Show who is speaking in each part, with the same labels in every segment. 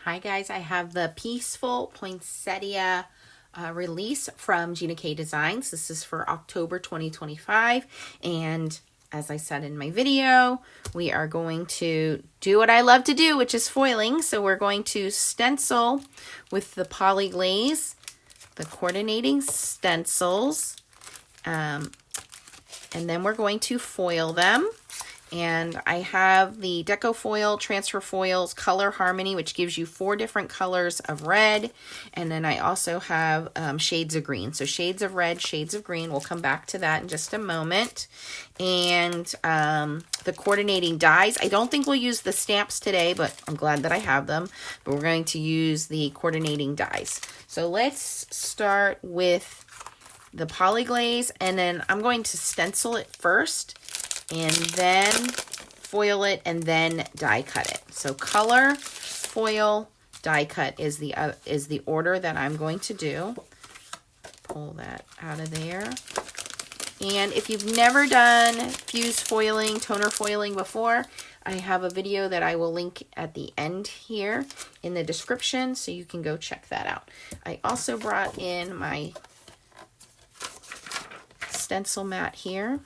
Speaker 1: Hi guys, I have the Peaceful Poinsettia release from Gina K Designs. This is for October 2025, and as I said in my video, we are going to do what I love to do, which is foiling. So we're going to stencil with the poly-glaze, the coordinating stencils, and then we're going to foil them. And I have the Deco Foil, Transfer Foils, Color Harmony, which gives you 4 different colors of red. And then I also have shades of green. So shades of red, shades of green. We'll come back to that in just a moment. And the coordinating dies. I don't think we'll use the stamps today, but I'm glad that I have them. But we're going to use the coordinating dies. So let's start with the poly-glaze. And then I'm going to stencil it first, and then foil it, and then die cut it. So color, foil, die cut is the order that I'm going to do. Pull that out of there. And if you've never done fuse foiling, toner foiling before, I have a video that I will link at the end here in the description, so you can go check that out. I also brought in my stencil mat here.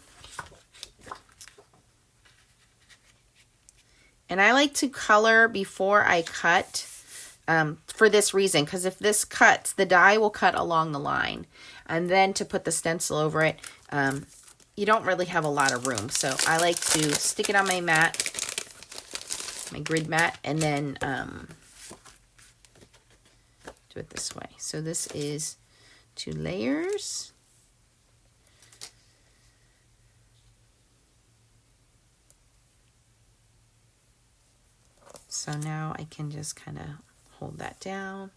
Speaker 1: And I like to color before I cut for this reason, because if this cuts, the die will cut along the line. And then to put the stencil over it, you don't really have a lot of room. So I like to stick it on my mat, my grid mat, and then do it this way. So this is 2 layers. So now I can just kind of hold that down.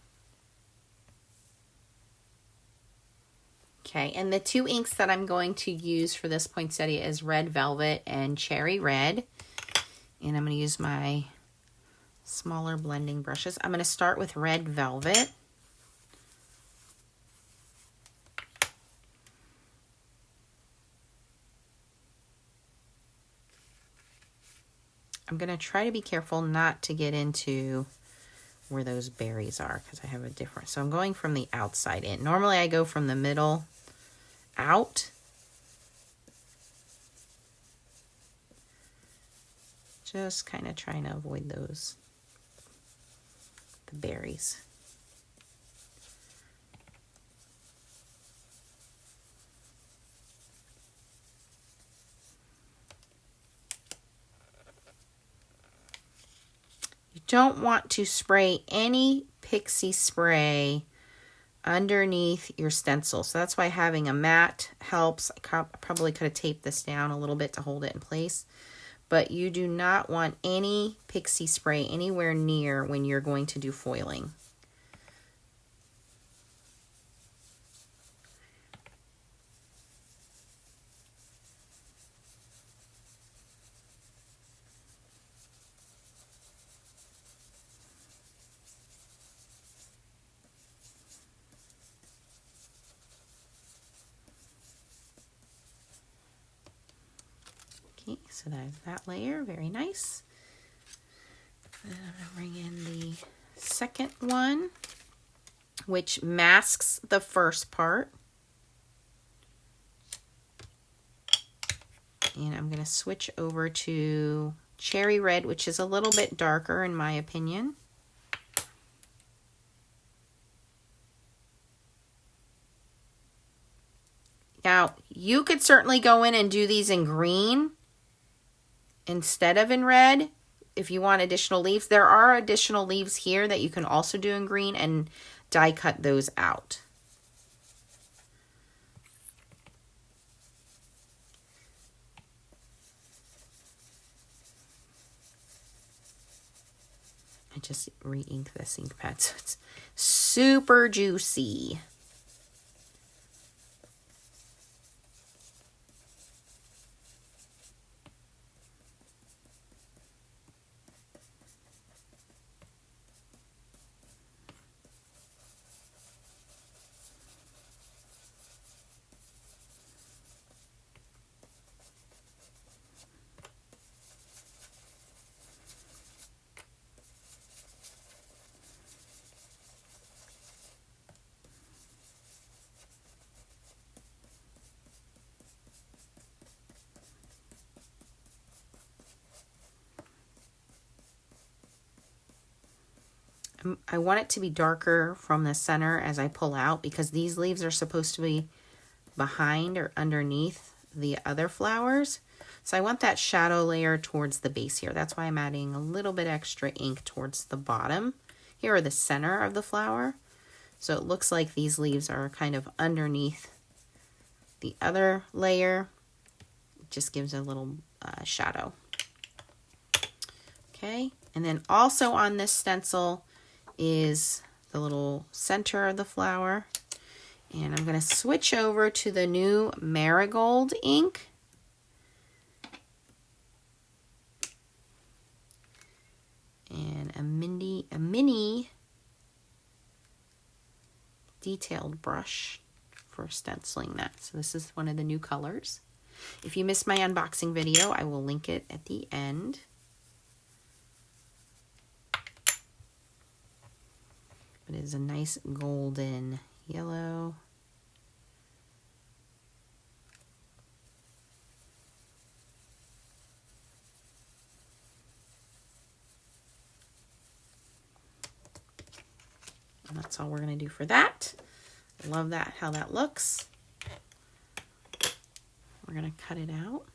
Speaker 1: Okay, and the 2 inks that I'm going to use for this poinsettia is Red Velvet and Cherry Red. And I'm going to use my smaller blending brushes. I'm going to start with Red Velvet. I'm going to try to be careful not to get into where those berries are, because I have a different. So I'm going from the outside in. Normally I go from the middle out. Just kind of trying to avoid the berries. Don't want to spray any pixie spray underneath your stencil. So that's why having a mat helps. I probably could have taped this down a little bit to hold it in place. But you do not want any pixie spray anywhere near when you're going to do foiling. So that's that layer, very nice. Then I'm going to bring in the second one, which masks the first part. And I'm going to switch over to Cherry Red, which is a little bit darker in my opinion. Now, you could certainly go in and do these in green instead of in red if you want additional leaves. There are additional leaves here that you can also do in green and die cut those out. I just re-inked this ink pad, so it's super juicy. I want it to be darker from the center as I pull out, because these leaves are supposed to be behind or underneath the other flowers. So I want that shadow layer towards the base here. That's why I'm adding a little bit extra ink towards the bottom here, or the center of the flower. So it looks like these leaves are kind of underneath the other layer. It just gives a little shadow. Okay, and then also on this stencil is the little center of the flower. And I'm going to switch over to the new Marigold ink. And a mini detailed brush for stenciling that. So this is one of the new colors. If you missed my unboxing video, I will link it at the end. It is a nice golden yellow. And that's all we're going to do for that. I love that, how that looks. We're going to cut it out.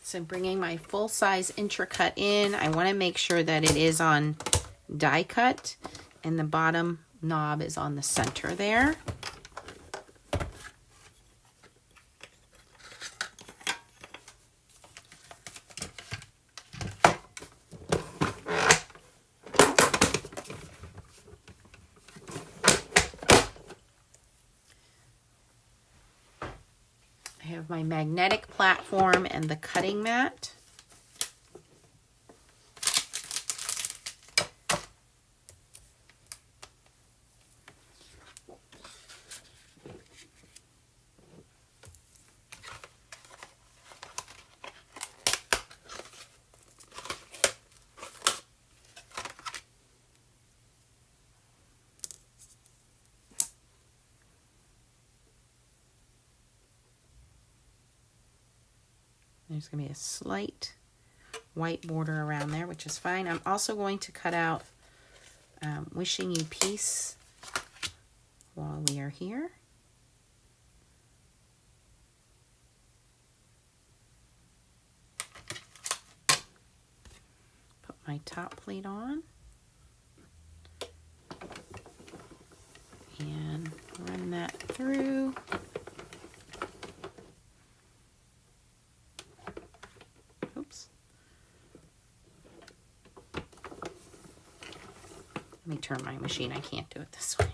Speaker 1: So I'm bringing my full-size Intri-cut in. I want to make sure that it is on die cut and the bottom knob is on the center there. I have my magnetic platform and the cutting mat. There's going to be a slight white border around there, which is fine. I'm also going to cut out Wishing You Peace while we are here. Put my top plate on. And run that through. Let me turn my machine. I can't do it this way.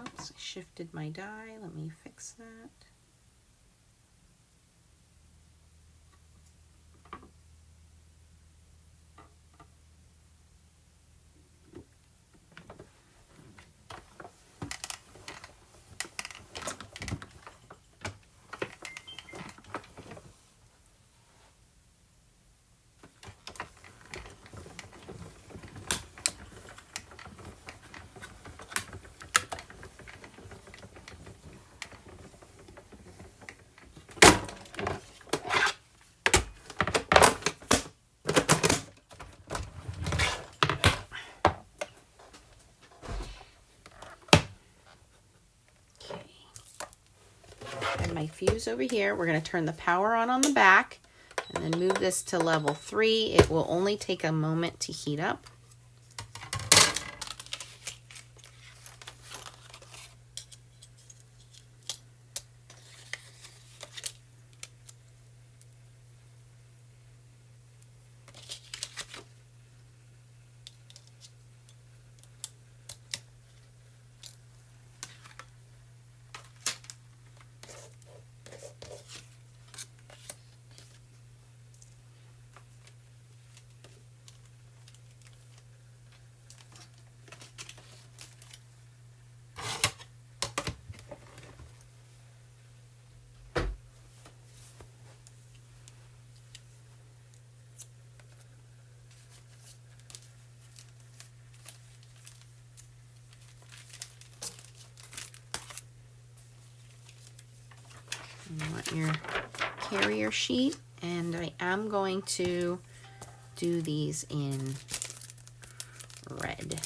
Speaker 1: Oops, I shifted my die. Let me fix that. My fuse over here. We're going to turn the power on the back, And then move this to level 3. It will only take a moment to heat up. You want your carrier sheet, and I am going to do these in red.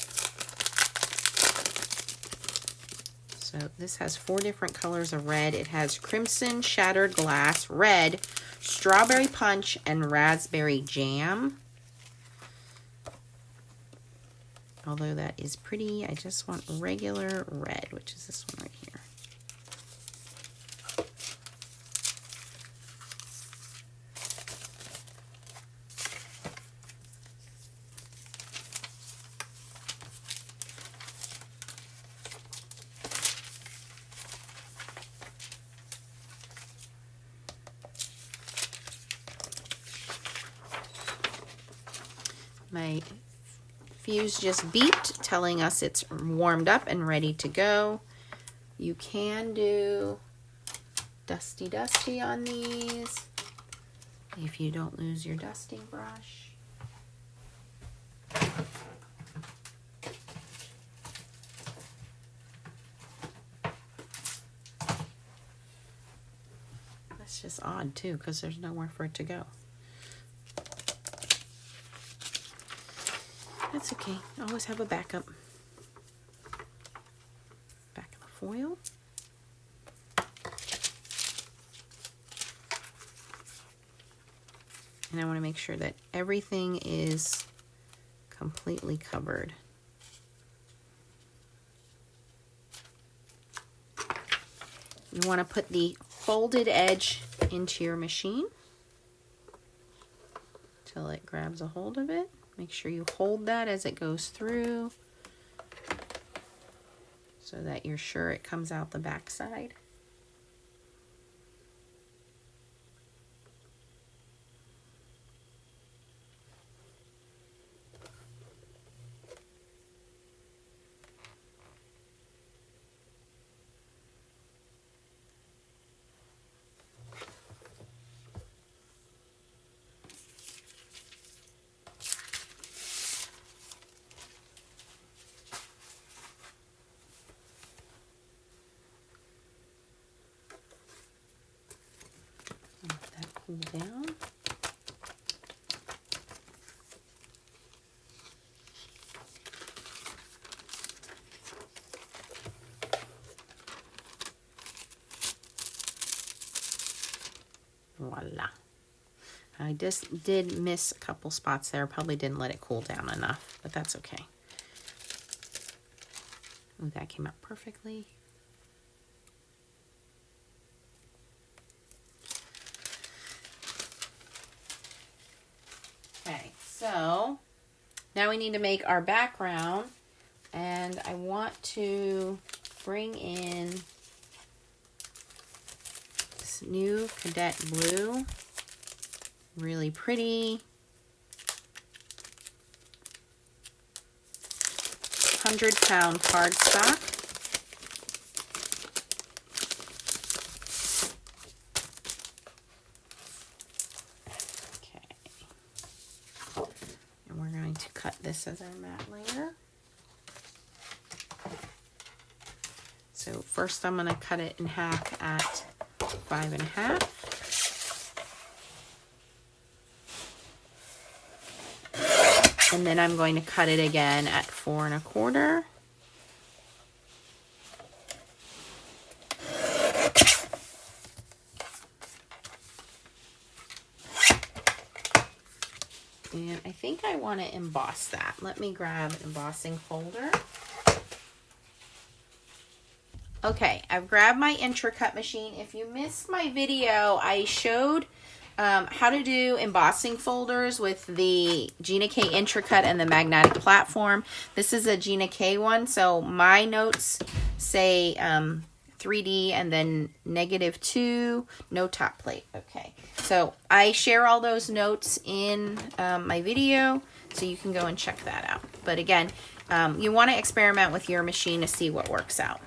Speaker 1: So this has 4 different colors of red. It has crimson, shattered glass, red, strawberry punch, and raspberry jam. Although that is pretty, I just want regular red, which is this one right here. My fuse just beeped, telling us it's warmed up and ready to go. You can do dusty on these if you don't lose your dusting brush. That's just odd too, because there's nowhere for it to go. That's okay. Always have a backup. Back of the foil. And I want to make sure that everything is completely covered. You want to put the folded edge into your machine till it grabs a hold of it. Make sure you hold that as it goes through so that you're sure it comes out the back side. Down. Voila. I just did miss a couple spots there. Probably didn't let it cool down enough, but that's okay. Ooh, that came out perfectly. So now we need to make our background, and I want to bring in this new Cadet Blue, really pretty, 100-pound cardstock. This as our matte layer. So first I'm going to cut it in half at 5.5. And then I'm going to cut it again at 4.25. And I think I want to emboss that. Let me grab an embossing folder. Okay, I've grabbed my Intri-cut machine. If you missed my video, I showed how to do embossing folders with the Gina K Intri-cut and the magnetic platform. This is a Gina K one, so my notes say 3D and then -2, no top plate. Okay, so I share all those notes in my video, so you can go and check that out. But again, you want to experiment with your machine to see what works out.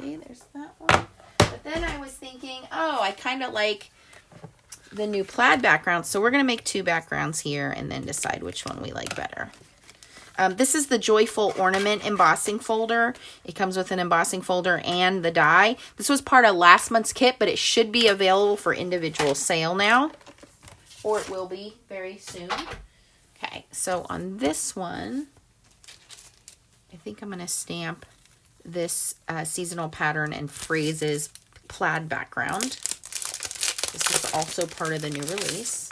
Speaker 1: Okay, there's that one. But then I was thinking, oh, I kind of like the new plaid background. So we're going to make 2 backgrounds here and then decide which one we like better. This is the Joyful Ornament embossing folder. It comes with an embossing folder and the die. This was part of last month's kit, but it should be available for individual sale now. Or it will be very soon. Okay, so on this one, I think I'm going to stamp this seasonal pattern and phrases plaid background. This is also part of the new release.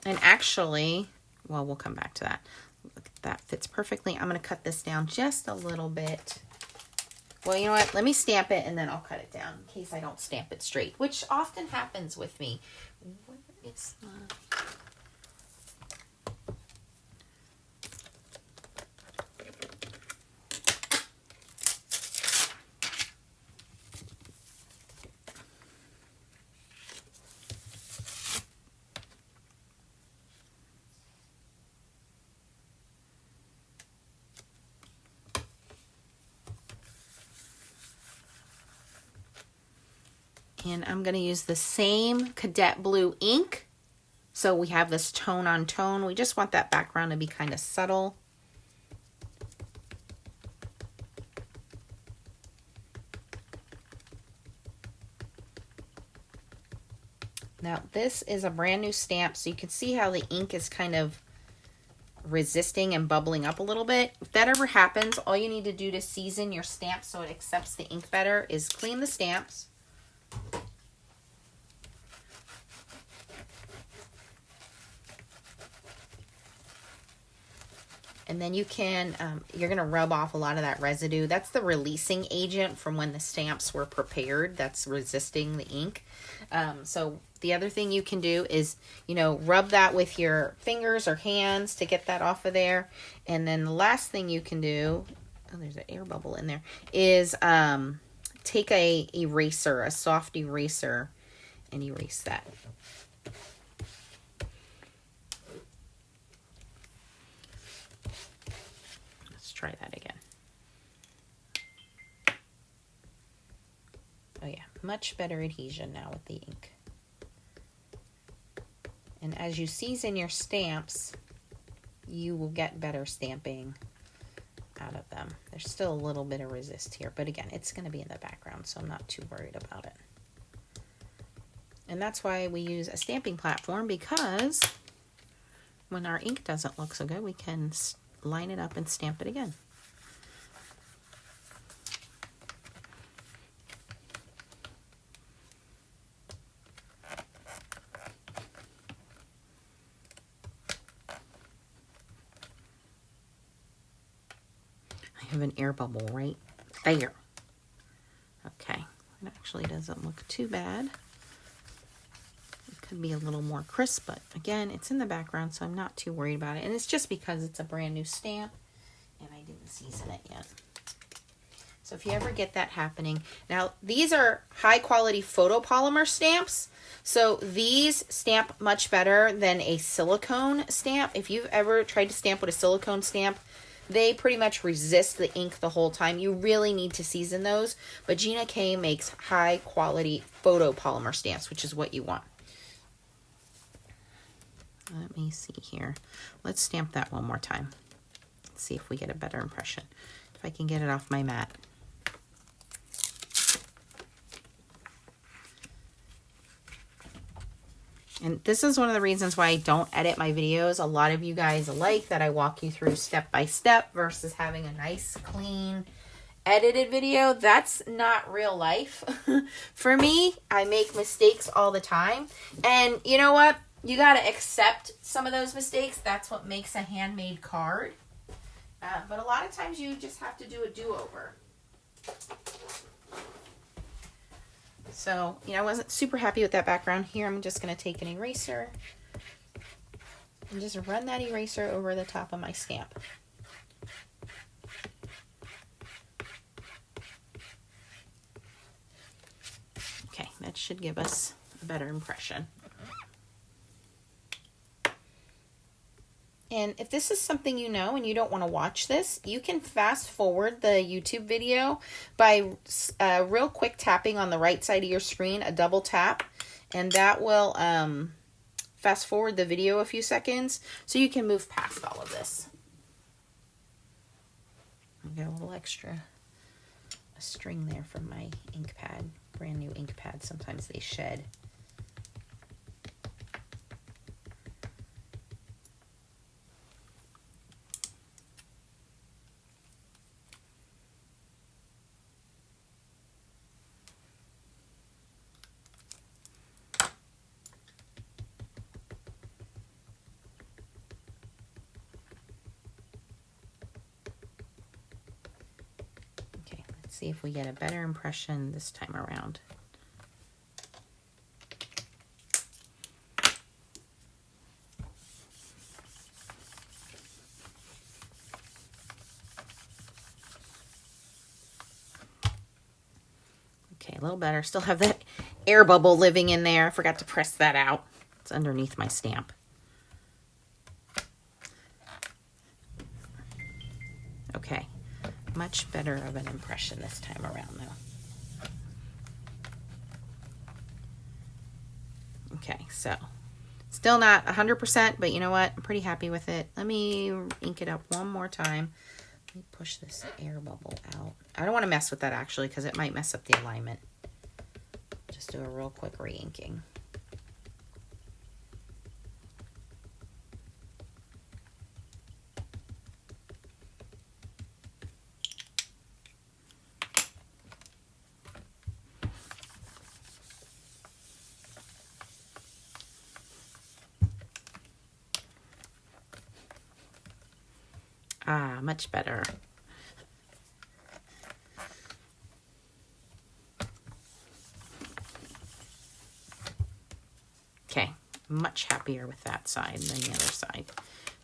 Speaker 1: And actually, well, we'll come back to that. Look, that fits perfectly. I'm going to cut this down just a little bit. Well, you know what? Let me stamp it and then I'll cut it down in case I don't stamp it straight, which often happens with me. Where is my... And I'm going to use the same Cadet Blue ink. So we have this tone on tone. We just want that background to be kind of subtle. Now this is a brand new stamp, so you can see how the ink is kind of resisting and bubbling up a little bit. If that ever happens, all you need to do to season your stamp so it accepts the ink better is clean the stamps. And then you can, you're going to rub off a lot of that residue. That's the releasing agent from when the stamps were prepared. That's resisting the ink. So the other thing you can do is, you know, rub that with your fingers or hands to get that off of there. And then the last thing you can do, oh, there's an air bubble in there, is take a eraser, a soft eraser, and erase that. Try that again. Oh yeah, much better adhesion now with the ink. And as you season your stamps, you will get better stamping out of them. There's still a little bit of resist here, but again, it's going to be in the background, so I'm not too worried about it. And that's why we use a stamping platform, because when our ink doesn't look so good, we can line it up and stamp it again. I have an air bubble right there. Okay, it actually doesn't look too bad. Could be a little more crisp, but again, it's in the background, so I'm not too worried about it. And it's just because it's a brand new stamp and I didn't season it yet. So if you ever get that happening, now these are high quality photopolymer stamps, so these stamp much better than a silicone stamp. If you've ever tried to stamp with a silicone stamp, they pretty much resist the ink the whole time. You really need to season those, but Gina K makes high quality photopolymer stamps, which is what you want. Let me see here. Let's stamp that one more time. Let's see if we get a better impression. If I can get it off my mat. And this is one of the reasons why I don't edit my videos. A lot of you guys like that I walk you through step by step versus having a nice, clean, edited video. That's not real life. For me, I make mistakes all the time. And you know what? You got to accept some of those mistakes. That's what makes a handmade card. But a lot of times you just have to do a do-over. So, you know, I wasn't super happy with that background. Here, I'm just going to take an eraser and just run that eraser over the top of my stamp. Okay, that should give us a better impression. And if this is something you know and you don't want to watch this, you can fast forward the YouTube video by real quick tapping on the right side of your screen, a double tap, and that will fast forward the video a few seconds so you can move past all of this. I got a little extra string there from my ink pad, brand new ink pad. Sometimes they shed. See if we get a better impression this time around. Okay, a little better. Still have that air bubble living in there. I forgot to press that out. It's underneath my stamp. Okay. Much better of an impression this time around though. Okay, so still not 100%, but you know what? I'm pretty happy with it. Let me ink it up one more time. Let me push this air bubble out. I don't want to mess with that actually because it might mess up the alignment. Just do a real quick re-inking. Ah, much better. Okay, much happier with that side than the other side.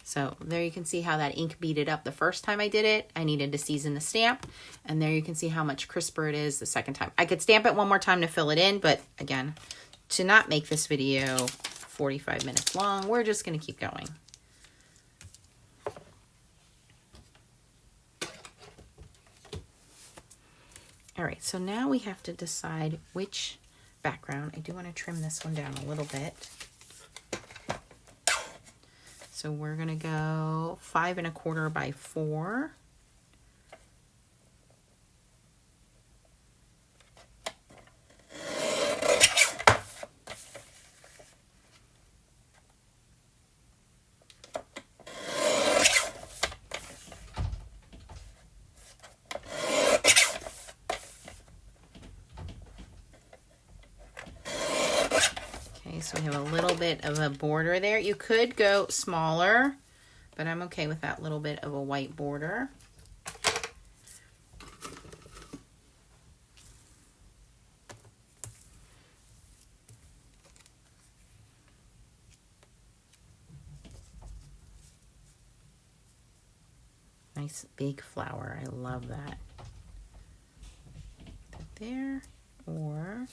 Speaker 1: So there you can see how that ink beaded up the first time I did it. I needed to season the stamp. And there you can see how much crisper it is the second time. I could stamp it one more time to fill it in, but again, to not make this video 45 minutes long, we're just going to keep going. All right, so now we have to decide which background. I do want to trim this one down a little bit. So we're going to go 5 1/4 by 4. So we have a little bit of a border there. You could go smaller, but I'm okay with that little bit of a white border. Nice big flower. I love that. Put that there, or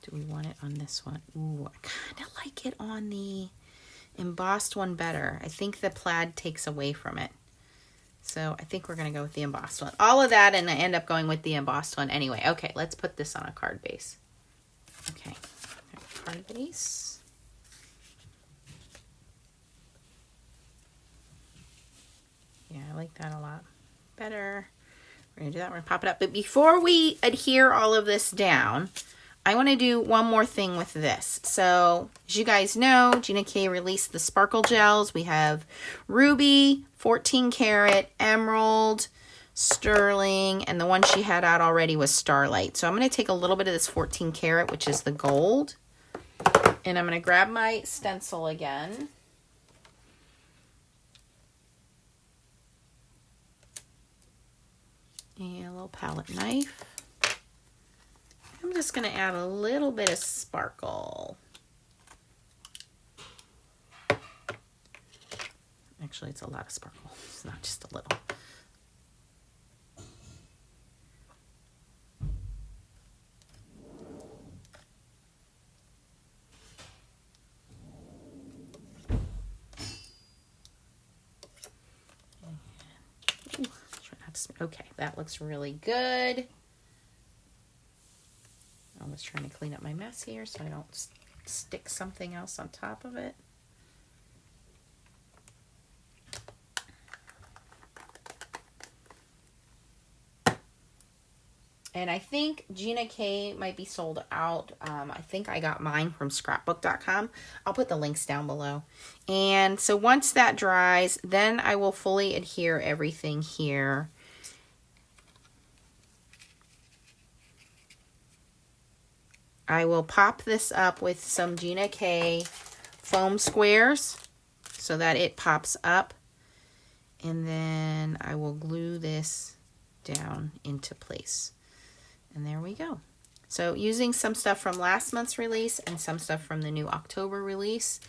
Speaker 1: do we want it on this one? Ooh, I kind of like it on the embossed one better. I think the plaid takes away from it. So I think we're going to go with the embossed one. All of that, and I end up going with the embossed one anyway. Okay, let's put this on a card base. Okay, card base. Yeah, I like that a lot better. We're going to do that. We're going to pop it up. But before we adhere all of this down, I want to do one more thing with this. So, as you guys know, Gina K released the sparkle gels. We have ruby, 14 karat, emerald, sterling, and the one she had out already was starlight. So I'm going to take a little bit of this 14 karat, which is the gold, and I'm going to grab my stencil again. And a little palette knife. I'm just going to add a little bit of sparkle. Actually, it's a lot of sparkle. It's not just a little. Okay, that looks really good. I'm just trying to clean up my mess here so I don't stick something else on top of it. And I think Gina K might be sold out. I think I got mine from scrapbook.com. I'll put the links down below. And so once that dries, then I will fully adhere everything here. I will pop this up with some Gina K foam squares so that it pops up. And then I will glue this down into place. And there we go. So using some stuff from last month's release and some stuff from the new October release.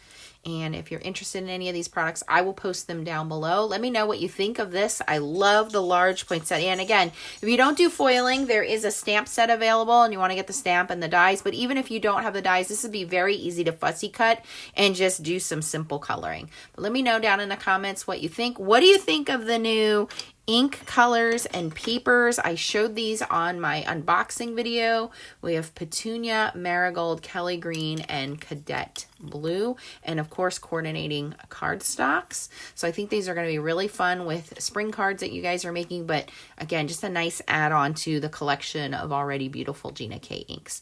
Speaker 1: And if you're interested in any of these products, I will post them down below. Let me know what you think of this. I love the large poinsettia. And again, if you don't do foiling, there is a stamp set available and you want to get the stamp and the dies. But even if you don't have the dies, this would be very easy to fussy cut and just do some simple coloring. But let me know down in the comments what you think. What do you think of the new ink colors and papers? I showed these on my unboxing video. We have Petunia, Marigold, Kelly Green, and Cadet Blue, and of course coordinating cardstocks. So I think these are going to be really fun with spring cards that you guys are making, but again, just a nice add-on to the collection of already beautiful Gina K inks.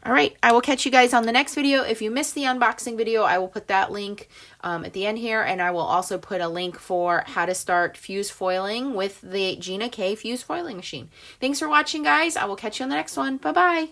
Speaker 1: All right, I will catch you guys on the next video. If you missed the unboxing video, I will put that link at the end here, and I will also put a link for how to start fuse foiling with the Gina K fuse foiling machine. Thanks for watching, guys. I will catch you on the next one. Bye-bye.